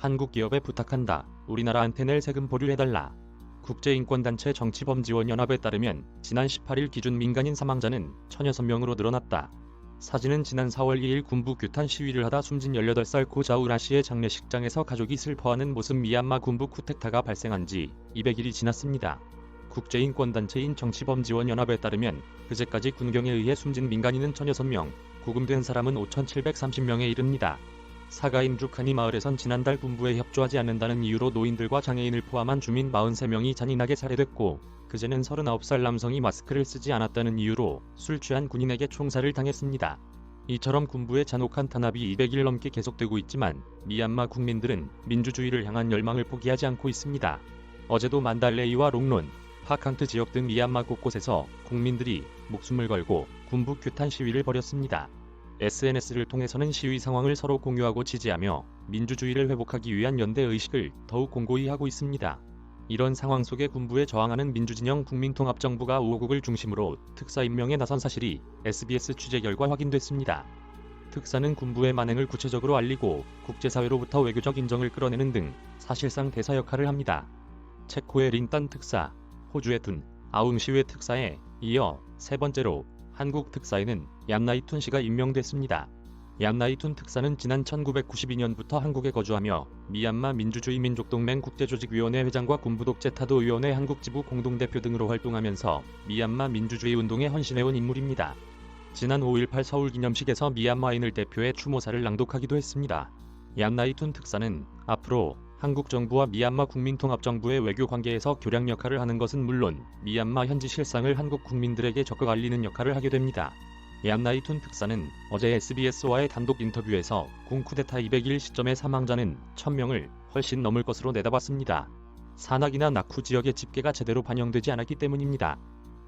한국 기업에 부탁한다. 우리나라한테 낼 세금 보류해달라. 국제인권단체 정치범지원연합에 따르면 지난 18일 기준 민간인 사망자는 1,006명으로 늘어났다. 사진은 지난 4월 2일 군부 규탄 시위를 하다 숨진 18살 고 자우라 씨의 장례식장에서 가족이 슬퍼하는 모습. 미얀마 군부 쿠데타가 발생한 지 200일이 지났습니다. 국제인권단체인 정치범지원연합에 따르면 그제까지 군경에 의해 숨진 민간인은 1,006명, 구금된 사람은 5,730명에 이릅니다. 사가인주카니 마을에선 지난달 군부에 협조하지 않는다는 이유로 노인들과 장애인을 포함한 주민 43명이 잔인하게 살해됐고, 그제는 39살 남성이 마스크를 쓰지 않았다는 이유로 술 취한 군인에게 총살을 당했습니다. 이처럼 군부의 잔혹한 탄압이 200일 넘게 계속되고 있지만 미얀마 국민들은 민주주의를 향한 열망을 포기하지 않고 있습니다. 어제도 만달레이와 롱론, 파캉트 지역 등 미얀마 곳곳에서 국민들이 목숨을 걸고 군부 규탄 시위를 벌였습니다. SNS를 통해서는 시위 상황을 서로 공유하고 지지하며 민주주의를 회복하기 위한 연대 의식을 더욱 공고히 하고 있습니다. 이런 상황 속에 군부에 저항하는 민주진영 국민통합정부가 5호국을 중심으로 특사 임명에 나선 사실이 SBS 취재 결과 확인됐습니다. 특사는 군부의 만행을 구체적으로 알리고 국제사회로부터 외교적 인정을 끌어내는 등 사실상 대사 역할을 합니다. 체코의 린딴 특사, 호주의 둔 아웅시회 특사에 이어 세 번째로 한국 특사에는 얌나이툰 씨가 임명됐습니다. 얌나이툰 특사는 지난 1992년부터 한국에 거주하며 미얀마 민주주의 민족동맹 국제조직위원회 회장과 군부독재타도위원회 한국지부 공동대표 등으로 활동하면서 미얀마 민주주의 운동에 헌신해온 인물입니다. 지난 5.18 서울기념식에서 미얀마인을 대표해 추모사를 낭독하기도 했습니다. 얌나이툰 특사는 앞으로 한국 정부와 미얀마 국민통합정부의 외교 관계에서 교량 역할을 하는 것은 물론 미얀마 현지 실상을 한국 국민들에게 적극 알리는 역할을 하게 됩니다. 얌나이툰 특사는 어제 SBS와의 단독 인터뷰에서 군 쿠데타 200일 시점의 사망자는 1,000명을 훨씬 넘을 것으로 내다봤습니다. 산악이나 나쿠 지역의 집계가 제대로 반영되지 않았기 때문입니다.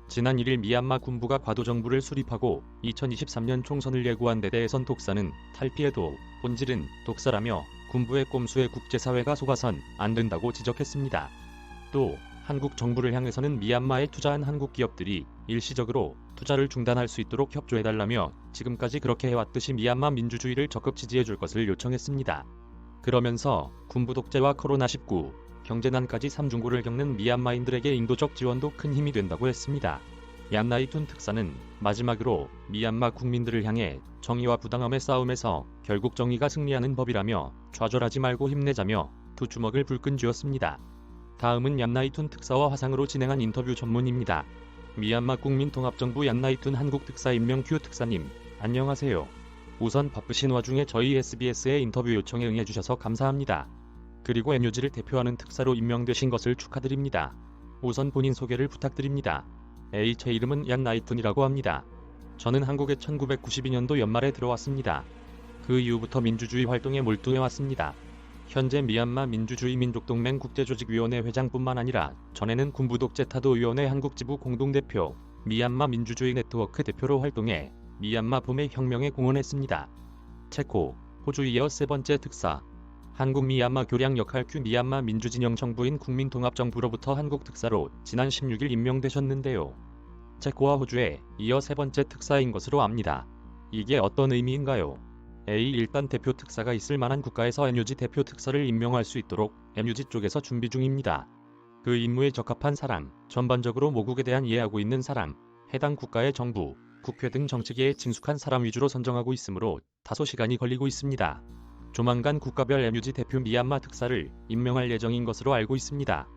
지난 1일 미얀마 군부가 과도정부를 수립하고 2023년 총선을 예고한 데 대해선 독사는 탈피해도 본질은 독사라며 군부의 꼼수에 국제사회가 속아선 안 된다고 지적했습니다. 또 한국 정부를 향해서는 미얀마에 투자한 한국 기업들이 일시적으로 투자를 중단할 수 있도록 협조해달라며 지금까지 그렇게 해왔듯이 미얀마 민주주의를 적극 지지해줄 것을 요청했습니다. 그러면서 군부 독재와 코로나19, 경제난까지 삼중고를 겪는 미얀마인들에게 인도적 지원도 큰 힘이 된다고 했습니다. 얌나이툰 특사는 마지막으로 미얀마 국민들을 향해 정의와 부당함의 싸움에서 결국 정의가 승리하는 법이라며 좌절하지 말고 힘내자며 두 주먹을 불끈 쥐었습니다. 다음은 얌나이툰 특사와 화상으로 진행한 인터뷰 전문입니다. 미얀마 국민통합정부 얌나이툰 한국 특사 임명 큐 특사님, 안녕하세요. 우선 바쁘신 와중에 저희 SBS의 인터뷰 요청에 응해주셔서 감사합니다. 그리고 NUG를 대표하는 특사로 임명되신 것을 축하드립니다. 우선 본인 소개를 부탁드립니다. 제 이름은 얌나이툰이라고 합니다. 저는 한국에 1992년도 연말에 들어왔습니다. 그 이후부터 민주주의 활동에 몰두해왔습니다. 현재 미얀마 민주주의 민족동맹 국제조직위원회 회장뿐만 아니라 전에는 군부독재타도위원회 한국지부 공동대표, 미얀마 민주주의 네트워크 대표로 활동해 미얀마 봄의 혁명에 공헌했습니다. 체코, 호주 이어 세 번째 특사, 한국 미얀마 교량 역할 큐 미얀마 민주진영 정부인 국민통합정부로부터 한국 특사로 지난 16일 임명되셨는데요. 체코와 호주에 이어 세 번째 특사인 것으로 압니다. 이게 어떤 의미인가요? 일단 대표 특사가 있을 만한 국가에서 NUG 대표 특사를 임명할 수 있도록 NUG 쪽에서 준비 중입니다. 그 임무에 적합한 사람, 전반적으로 모국에 대한 이해하고 있는 사람, 해당 국가의 정부, 국회 등 정치계에 친숙한 사람 위주로 선정하고 있으므로 다소 시간이 걸리고 있습니다. 조만간 국가별 NUG 대표 미얀마 특사를 임명할 예정인 것으로 알고 있습니다.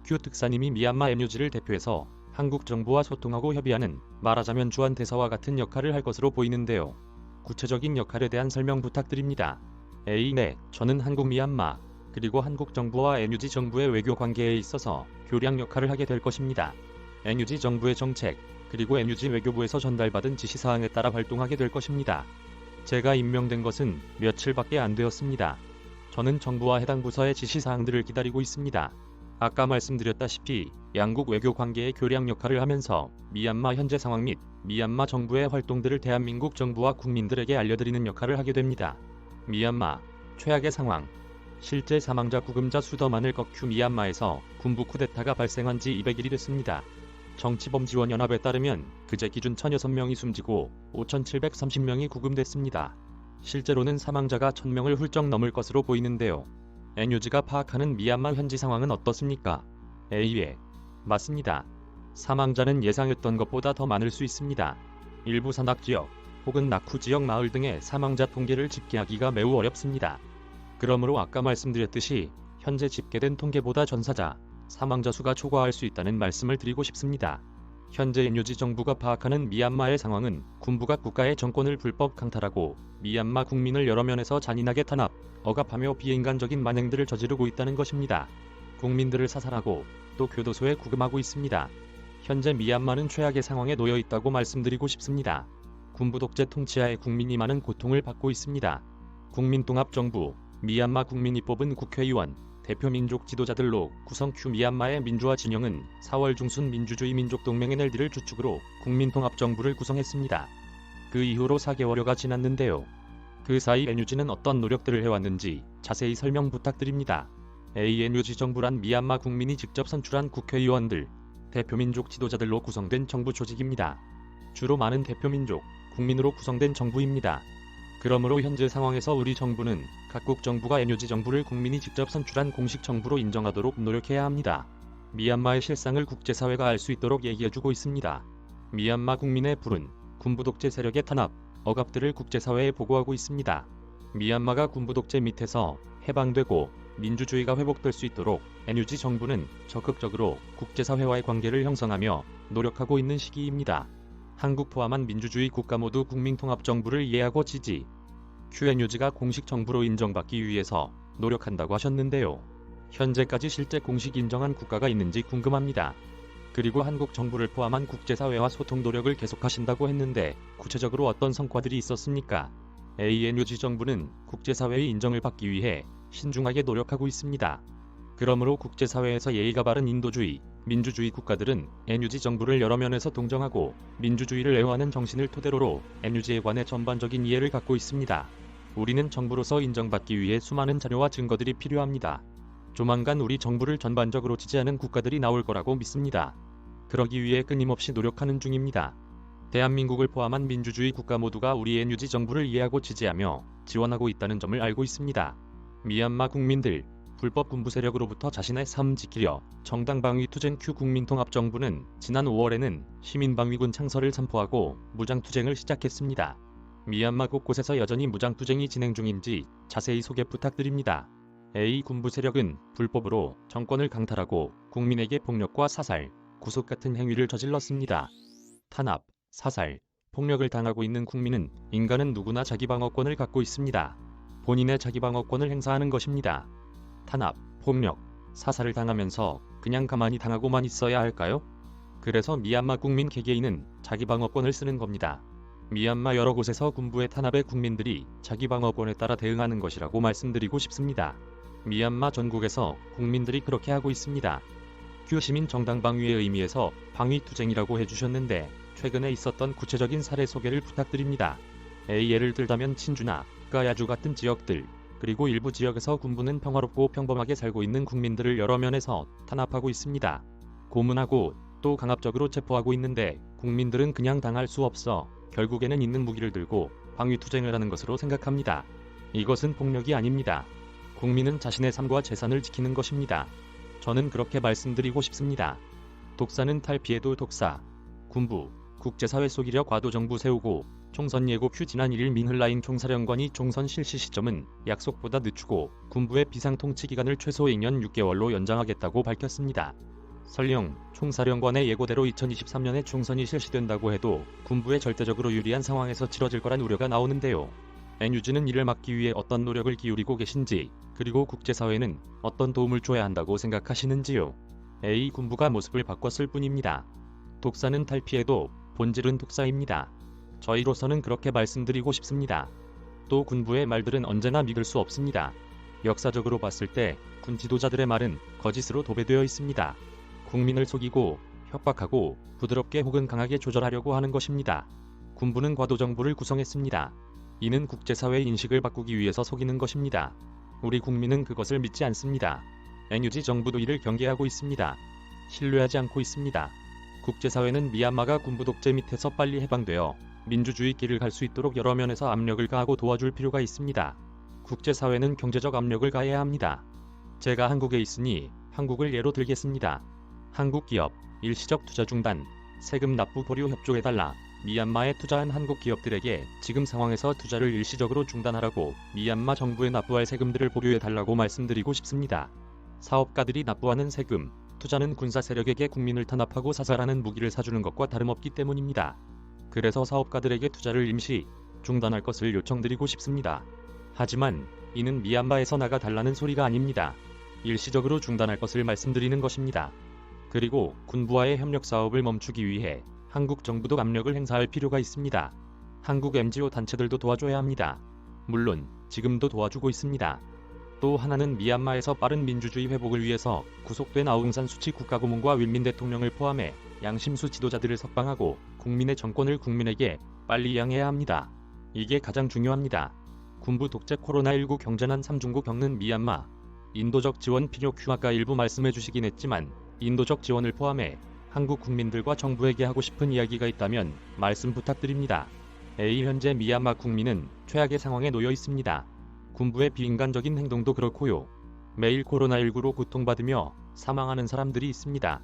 큐 특사님이 미얀마 NUG를 대표해서 한국 정부와 소통하고 협의하는, 말하자면 주한 대사와 같은 역할을 할 것으로 보이는데요. 구체적인 역할에 대한 설명 부탁드립니다. 네, 저는 한국 미얀마, 그리고 한국 정부와 NUG 정부의 외교 관계에 있어서 교량 역할을 하게 될 것입니다. NUG 정부의 정책, 그리고 NUG 외교부에서 전달받은 지시사항에 따라 활동하게 될 것입니다. 제가 임명된 것은 며칠밖에 안 되었습니다. 저는 정부와 해당 부서의 지시사항들을 기다리고 있습니다. 아까 말씀드렸다시피 양국 외교 관계의 교량 역할을 하면서 미얀마 현재 상황 및 미얀마 정부의 활동들을 대한민국 정부와 국민들에게 알려드리는 역할을 하게 됩니다. 미얀마 최악의 상황, 실제 사망자 구금자 수 더 많을 것 큐 미얀마에서 군부 쿠데타가 발생한 지 200일이 됐습니다. 정치범지원연합에 따르면 그제 기준 1,006명이 숨지고 5,730명이 구금됐습니다. 실제로는 사망자가 1,000명을 훌쩍 넘을 것으로 보이는데요. NUG가 파악하는 미얀마 현지 상황은 어떻습니까? A에 맞습니다. 사망자는 예상했던 것보다 더 많을 수 있습니다. 일부 산악지역 혹은 낙후 지역 마을 등의 사망자 통계를 집계하기가 매우 어렵습니다. 그러므로 아까 말씀드렸듯이 현재 집계된 통계보다 전사자, 사망자 수가 초과할 수 있다는 말씀을 드리고 싶습니다. 현재 NUG 정부가 파악하는 미얀마의 상황은 군부가 국가의 정권을 불법 강탈하고 미얀마 국민을 여러 면에서 잔인하게 탄압, 억압하며 비인간적인 만행들을 저지르고 있다는 것입니다. 국민들을 사살하고 또 교도소에 구금하고 있습니다. 현재 미얀마는 최악의 상황에 놓여 있다고 말씀드리고 싶습니다. 군부 독재 통치하에 국민이 많은 고통을 받고 있습니다. 국민통합정부, 미얀마 국민이 뽑은 국회의원, 대표 민족 지도자들로 구성 미얀마의 민주화 진영은 4월 중순 민주주의 민족동맹 NLD를 주축으로 국민통합정부를 구성했습니다. 그 이후로 4개월여가 지났는데요. 그 사이 NUG는 어떤 노력들을 해왔는지 자세히 설명 부탁드립니다. NUG 정부란 미얀마 국민이 직접 선출한 국회의원들, 대표민족 지도자들로 구성된 정부 조직입니다. 주로 많은 대표민족, 국민으로 구성된 정부입니다. 그러므로 현재 상황에서 우리 정부는 각국 정부가 NUG 정부를 국민이 직접 선출한 공식 정부로 인정하도록 노력해야 합니다. 미얀마의 실상을 국제사회가 알 수 있도록 얘기해주고 있습니다. 미얀마 국민의 불운, 군부 독재 세력의 탄압, 억압들을 국제사회에 보고하고 있습니다. 미얀마가 군부 독재 밑에서 해방되고 민주주의가 회복될 수 있도록 NUG 정부는 적극적으로 국제사회와의 관계를 형성하며 노력하고 있는 시기입니다. 한국 포함한 민주주의 국가 모두 국민통합정부를 이해하고 지지, NUG가 공식 정부로 인정받기 위해서 노력한다고 하셨는데요. 현재까지 실제 공식 인정한 국가가 있는지 궁금합니다. 그리고 한국 정부를 포함한 국제사회와 소통 노력을 계속하신다고 했는데 구체적으로 어떤 성과들이 있었습니까? NUG 정부는 국제사회의 인정을 받기 위해 신중하게 노력하고 있습니다. 그러므로 국제사회에서 예의가 바른 인도주의, 민주주의 국가들은 NUG 정부를 여러 면에서 동정하고 민주주의를 애호하는 정신을 토대로로 NUG에 관해 전반적인 이해를 갖고 있습니다. 우리는 정부로서 인정받기 위해 수많은 자료와 증거들이 필요합니다. 조만간 우리 정부를 전반적으로 지지하는 국가들이 나올 거라고 믿습니다. 그러기 위해 끊임없이 노력하는 중입니다. 대한민국을 포함한 민주주의 국가 모두가 우리 NUG 정부를 이해하고 지지하며 지원하고 있다는 점을 알고 있습니다. 미얀마 국민들, 불법 군부 세력으로부터 자신의 삶 지키려 정당방위 투쟁 국민통합정부는 지난 5월에는 시민방위군 창설을 선포하고 무장투쟁을 시작했습니다. 미얀마 곳곳에서 여전히 무장투쟁이 진행 중인지 자세히 소개 부탁드립니다. 군부 세력은 불법으로 정권을 강탈하고 국민에게 폭력과 사살, 구속 같은 행위를 저질렀습니다. 탄압, 사살, 폭력을 당하고 있는 국민은 인간은 누구나 자기방어권을 갖고 있습니다. 본인의 자기방어권을 행사하는 것입니다. 탄압, 폭력, 사살을 당하면서 그냥 가만히 당하고만 있어야 할까요? 그래서 미얀마 국민 개개인은 자기방어권을 쓰는 겁니다. 미얀마 여러 곳에서 군부의 탄압에 국민들이 자기방어권에 따라 대응하는 것이라고 말씀드리고 싶습니다. 미얀마 전국에서 국민들이 그렇게 하고 있습니다. 시민 정당방위의 의미에서 방위투쟁이라고 해주셨는데 최근에 있었던 구체적인 사례 소개를 부탁드립니다. 예를 들자면 친주나 가야주 같은 지역들, 그리고 일부 지역에서 군부는 평화롭고 평범하게 살고 있는 국민들을 여러 면에서 탄압하고 있습니다. 고문하고 또 강압적으로 체포하고 있는데 국민들은 그냥 당할 수 없어 결국에는 있는 무기를 들고 방위투쟁을 하는 것으로 생각합니다. 이것은 폭력이 아닙니다. 국민은 자신의 삶과 재산을 지키는 것입니다. 저는 그렇게 말씀드리고 싶습니다. 독사는 탈피해도 독사. 군부, 국제사회 속이려 과도정부 세우고 총선 예고 지난 1일 민흘라인 총사령관이 총선 실시 시점은 약속보다 늦추고 군부의 비상통치 기간을 최소 2년 6개월로 연장하겠다고 밝혔습니다. 설령 총사령관의 예고대로 2023년에 총선이 실시된다고 해도 군부에 절대적으로 유리한 상황에서 치러질 거란 우려가 나오는데요. NUG는 이를 막기 위해 어떤 노력을 기울이고 계신지, 그리고 국제사회는 어떤 도움을 줘야 한다고 생각하시는지요? 군부가 모습을 바꿨을 뿐입니다. 독사는 탈피해도 본질은 독사입니다. 저희로서는 그렇게 말씀드리고 싶습니다. 또 군부의 말들은 언제나 믿을 수 없습니다. 역사적으로 봤을 때 군 지도자들의 말은 거짓으로 도배되어 있습니다. 국민을 속이고 협박하고 부드럽게 혹은 강하게 조절하려고 하는 것입니다. 군부는 과도정부를 구성했습니다. 이는 국제사회의 인식을 바꾸기 위해서 속이는 것입니다. 우리 국민은 그것을 믿지 않습니다. NUG 정부도 이를 경계하고 있습니다. 신뢰하지 않고 있습니다. 국제사회는 미얀마가 군부 독재 밑에서 빨리 해방되어 민주주의 길을 갈 수 있도록 여러 면에서 압력을 가하고 도와줄 필요가 있습니다. 국제사회는 경제적 압력을 가해야 합니다. 제가 한국에 있으니 한국을 예로 들겠습니다. 한국 기업 일시적 투자 중단, 세금 납부 보류 협조해달라. 미얀마에 투자한 한국 기업들에게 지금 상황에서 투자를 일시적으로 중단하라고 미얀마 정부에 납부할 세금들을 보류해달라고 말씀드리고 싶습니다. 사업가들이 납부하는 세금, 투자는 군사 세력에게 국민을 탄압하고 사살하는 무기를 사주는 것과 다름없기 때문입니다. 그래서 사업가들에게 투자를 임시 중단할 것을 요청드리고 싶습니다. 하지만 이는 미얀마에서 나가 달라는 소리가 아닙니다. 일시적으로 중단할 것을 말씀드리는 것입니다. 그리고 군부와의 협력 사업을 멈추기 위해 한국 정부도 압력을 행사할 필요가 있습니다. 한국 NGO 단체들도 도와줘야 합니다. 물론 지금도 도와주고 있습니다. 또 하나는 미얀마에서 빠른 민주주의 회복을 위해서 구속된 아웅산 수치 국가고문과 윈민 대통령을 포함해 양심수 지도자들을 석방하고 국민의 정권을 국민에게 빨리 이양해야 합니다. 이게 가장 중요합니다. 군부 독재 코로나19 경제난 3중고 겪는 미얀마. 인도적 지원 필요 아까 일부 말씀해 주시긴 했지만 인도적 지원을 포함해 한국 국민들과 정부에게 하고 싶은 이야기가 있다면 말씀 부탁드립니다. 현재 미얀마 국민은 최악의 상황에 놓여 있습니다. 군부의 비인간적인 행동도 그렇고요. 매일 코로나19로 고통받으며 사망하는 사람들이 있습니다.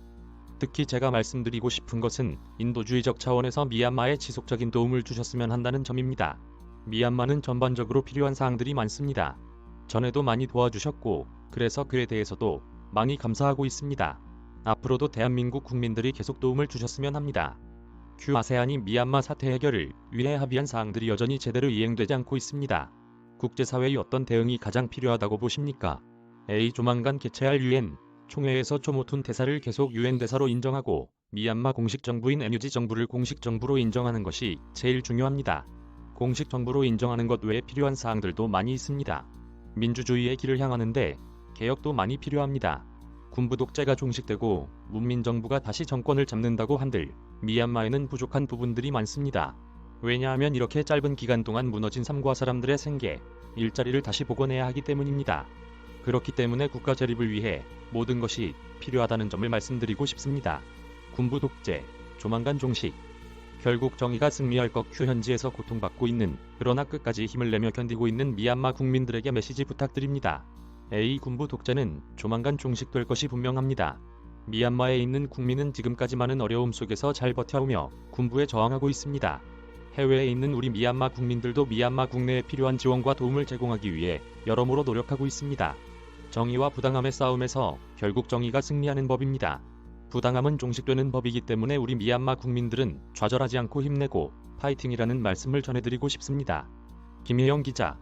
특히 제가 말씀드리고 싶은 것은 인도주의적 차원에서 미얀마에 지속적인 도움을 주셨으면 한다는 점입니다. 미얀마는 전반적으로 필요한 사항들이 많습니다. 전에도 많이 도와주셨고 그래서 그에 대해서도 많이 감사하고 있습니다. 앞으로도 대한민국 국민들이 계속 도움을 주셨으면 합니다. 아세안이 미얀마 사태 해결을 위해 합의한 사항들이 여전히 제대로 이행되지 않고 있습니다. 국제사회의 어떤 대응이 가장 필요하다고 보십니까? 조만간 개최할 UN 총회에서 초모툰 대사를 계속 UN 대사로 인정하고 미얀마 공식 정부인 NUG 정부를 공식 정부로 인정하는 것이 제일 중요합니다. 공식 정부로 인정하는 것 외에 필요한 사항들도 많이 있습니다. 민주주의의 길을 향하는데 개혁도 많이 필요합니다. 군부 독재가 종식되고 문민정부가 다시 정권을 잡는다고 한들 미얀마에는 부족한 부분들이 많습니다. 왜냐하면 이렇게 짧은 기간 동안 무너진 삶과 사람들의 생계, 일자리를 다시 복원해야 하기 때문입니다. 그렇기 때문에 국가 재립을 위해 모든 것이 필요하다는 점을 말씀드리고 싶습니다. 군부 독재, 조만간 종식. 결국 정의가 승리할 것. 현지에서 고통받고 있는 그러나 끝까지 힘을 내며 견디고 있는 미얀마 국민들에게 메시지 부탁드립니다. 군부 독재는 조만간 종식될 것이 분명합니다. 미얀마에 있는 국민은 지금까지 많은 어려움 속에서 잘 버텨오며 군부에 저항하고 있습니다. 해외에 있는 우리 미얀마 국민들도 미얀마 국내에 필요한 지원과 도움을 제공하기 위해 여러모로 노력하고 있습니다. 정의와 부당함의 싸움에서 결국 정의가 승리하는 법입니다. 부당함은 종식되는 법이기 때문에 우리 미얀마 국민들은 좌절하지 않고 힘내고 파이팅이라는 말씀을 전해드리고 싶습니다. 김혜영 기자.